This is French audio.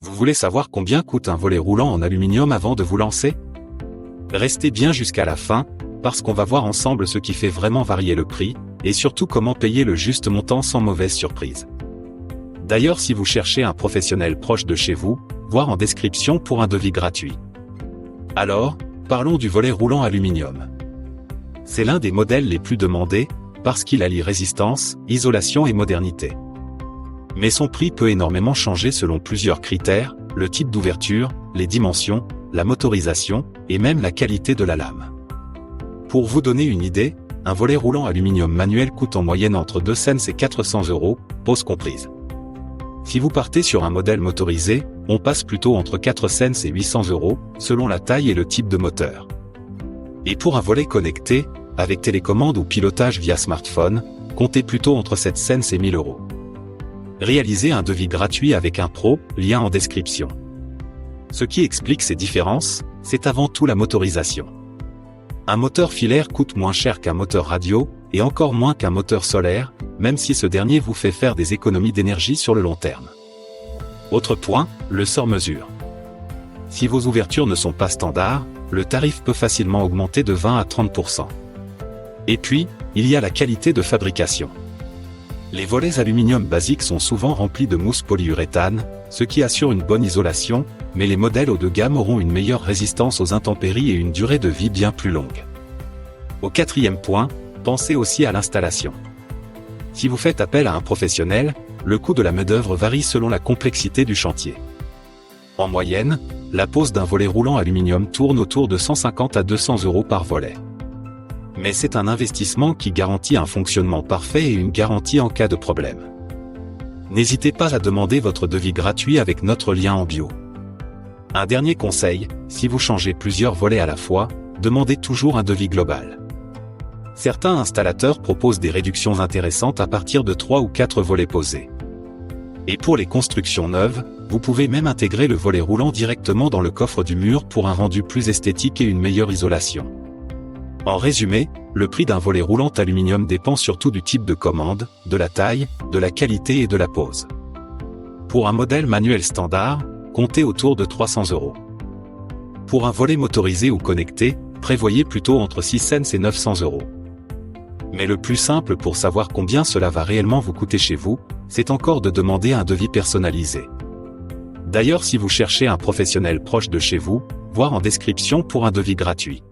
Vous voulez savoir combien coûte un volet roulant en aluminium avant de vous lancer? Restez bien jusqu'à la fin, parce qu'on va voir ensemble ce qui fait vraiment varier le prix, et surtout comment payer le juste montant sans mauvaise surprise. D'ailleurs, si vous cherchez un professionnel proche de chez vous, voir en description pour un devis gratuit. Alors, parlons du volet roulant aluminium. C'est l'un des modèles les plus demandés, parce qu'il allie résistance, isolation et modernité. Mais son prix peut énormément changer selon plusieurs critères, le type d'ouverture, les dimensions, la motorisation, et même la qualité de la lame. Pour vous donner une idée, un volet roulant aluminium manuel coûte en moyenne entre 200 et 400 €, pose comprise. Si vous partez sur un modèle motorisé, on passe plutôt entre 400 et 800 €, selon la taille et le type de moteur. Et pour un volet connecté, avec télécommande ou pilotage via smartphone, comptez plutôt entre 700 et 1000 €. Réalisez un devis gratuit avec un pro, lien en description. Ce qui explique ces différences, c'est avant tout la motorisation. Un moteur filaire coûte moins cher qu'un moteur radio, et encore moins qu'un moteur solaire, même si ce dernier vous fait faire des économies d'énergie sur le long terme. Autre point, le sur-mesure. Si vos ouvertures ne sont pas standards, le tarif peut facilement augmenter de 20 à 30%. Et puis, il y a la qualité de fabrication. Les volets aluminium basiques sont souvent remplis de mousse polyuréthane, ce qui assure une bonne isolation, mais les modèles haut de gamme auront une meilleure résistance aux intempéries et une durée de vie bien plus longue. Au quatrième point, pensez aussi à l'installation. Si vous faites appel à un professionnel, le coût de la main-d'œuvre varie selon la complexité du chantier. En moyenne, la pose d'un volet roulant aluminium tourne autour de 150 à 200 € par volet. Mais c'est un investissement qui garantit un fonctionnement parfait et une garantie en cas de problème. N'hésitez pas à demander votre devis gratuit avec notre lien en bio. Un dernier conseil, si vous changez plusieurs volets à la fois, demandez toujours un devis global. Certains installateurs proposent des réductions intéressantes à partir de 3 ou 4 volets posés. Et pour les constructions neuves, vous pouvez même intégrer le volet roulant directement dans le coffre du mur pour un rendu plus esthétique et une meilleure isolation. En résumé, le prix d'un volet roulant aluminium dépend surtout du type de commande, de la taille, de la qualité et de la pose. Pour un modèle manuel standard, comptez autour de 300 €. Pour un volet motorisé ou connecté, prévoyez plutôt entre 600 et 900 €. Mais le plus simple pour savoir combien cela va réellement vous coûter chez vous, c'est encore de demander un devis personnalisé. D'ailleurs, si vous cherchez un professionnel proche de chez vous, voir en description pour un devis gratuit.